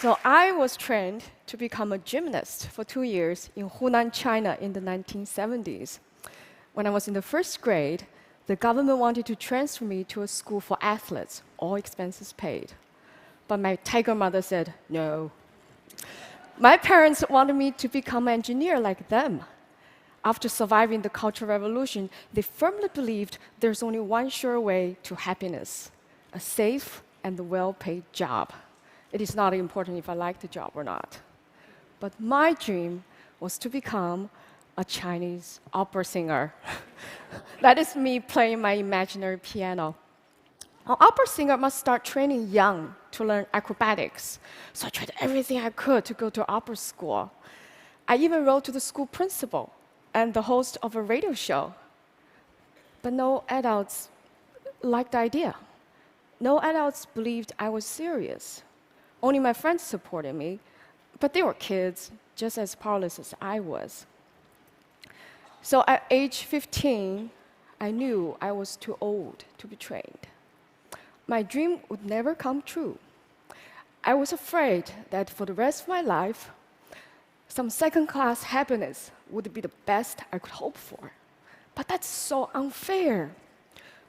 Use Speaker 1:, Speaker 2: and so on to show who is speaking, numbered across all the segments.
Speaker 1: So I was trained to become a gymnast for 2 years in Hunan, China in the 1970s. When I was in the first grade, the government wanted to transfer me to a school for athletes, all expenses paid. But my tiger mother said, no. My parents wanted me to become an engineer like them. After surviving the Cultural Revolution, they firmly believed there's only one sure way to happiness, a safe and well-paid job. It is not important if I like the job or not. But my dream was to become a Chinese opera singer. That is me playing my imaginary piano. An opera singer must start training young to learn acrobatics. So I tried everything I could to go to opera school. I even wrote to the school principal and the host of a radio show. But no adults liked the idea. No adults believed I was serious. Only my friends supported me, but they were kids, just as powerless as I was. So at age 15, I knew I was too old to be trained. My dream would never come true. I was afraid that for the rest of my life, some second-class happiness would be the best I could hope for. But that's so unfair.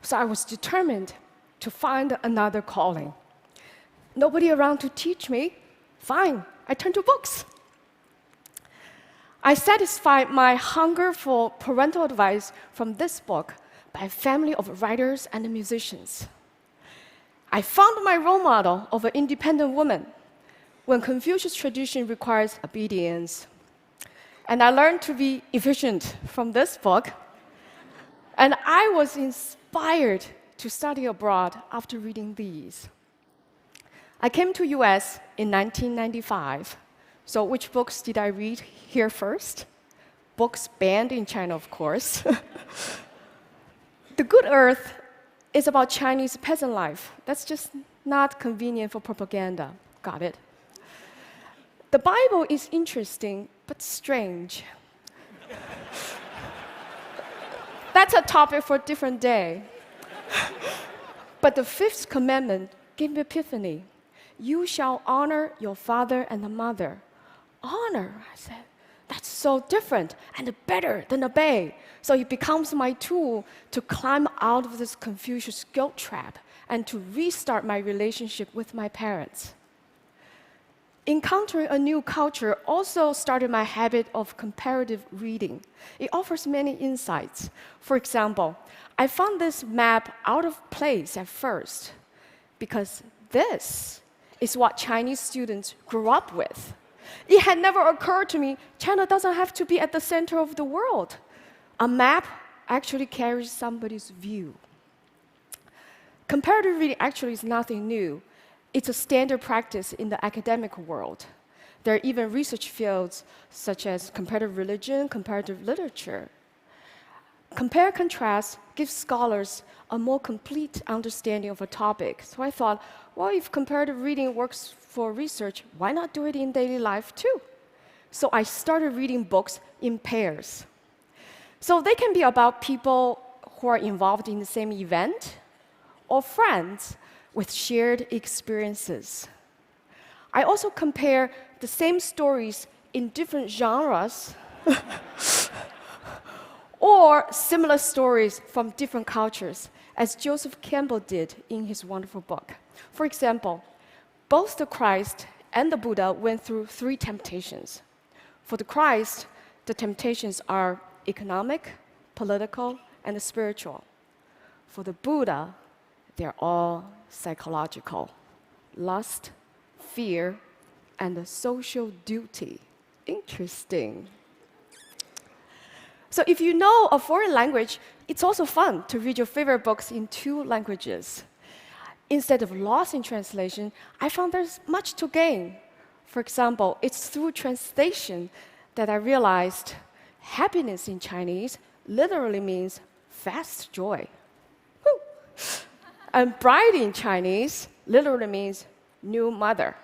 Speaker 1: So I was determined to find another calling. Nobody around to teach me? Fine, I turned to books. I satisfied my hunger for parental advice from this book by a family of writers and musicians. I found my role model of an independent woman when Confucius tradition requires obedience. And I learned to be efficient from this book. And I was inspired to study abroad after reading these. I came to US in 1995. So which books did I read here first? Books banned in China, of course. The Good Earth is about Chinese peasant life. That's just not convenient for propaganda. Got it? The Bible is interesting, but strange. That's a topic for a different day. But the fifth commandment gave me epiphany. You shall honor your father and the mother. Honor, I said, that's so different and better than obey. So it becomes my tool to climb out of this Confucius guilt trap and to restart my relationship with my parents. Encountering a new culture also started my habit of comparative reading. It offers many insights. For example, I found this map out of place at first because this is what Chinese students grew up with. It had never occurred to me China doesn't have to be at the center of the world. A map actually carries somebody's view. Comparative reading actually is nothing new. It's a standard practice in the academic world. There are even research fields such as comparative religion, comparative literature. Compare-contrast gives scholars a more complete understanding of a topic. So I thought, well, if comparative reading works for research, why not do it in daily life too? So I started reading books in pairs. So they can be about people who are involved in the same event or friends with shared experiences. I also compare the same stories in different genres or similar stories from different cultures, as Joseph Campbell did in his wonderful book. For example, both the Christ and the Buddha went through 3 temptations. For the Christ, the temptations are economic, political, and spiritual. For the Buddha, they're all psychological: lust, fear, and the social duty. Interesting. So if you know a foreign language, it's also fun to read your favorite books in 2 languages. Instead of loss in translation, I found there's much to gain. For example, it's through translation that I realized happiness in Chinese literally means fast joy. Woo. And bride in Chinese literally means new mother.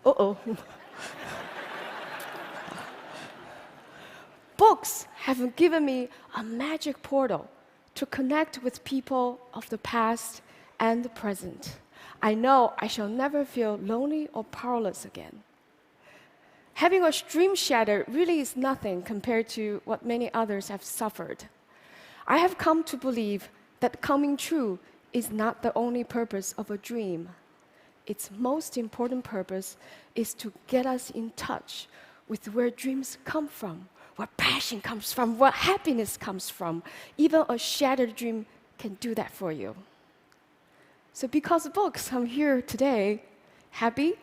Speaker 1: Uh-oh. Books have given me a magic portal to connect with people of the past and the present. I know I shall never feel lonely or powerless again. Having a dream shattered really is nothing compared to what many others have suffered. I have come to believe that coming true is not the only purpose of a dream. Its most important purpose is to get us in touch with where dreams come from, where passion comes from, where happiness comes from. Even a shattered dream can do that for you. So because of books, I'm here today, happy,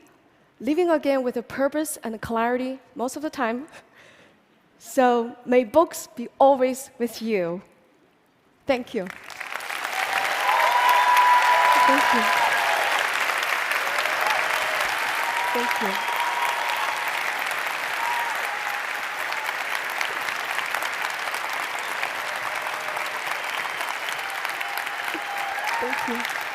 Speaker 1: living again with a purpose and clarity most of the time. So may books be always with you. Thank you. Thank you. Thank you. Thank you.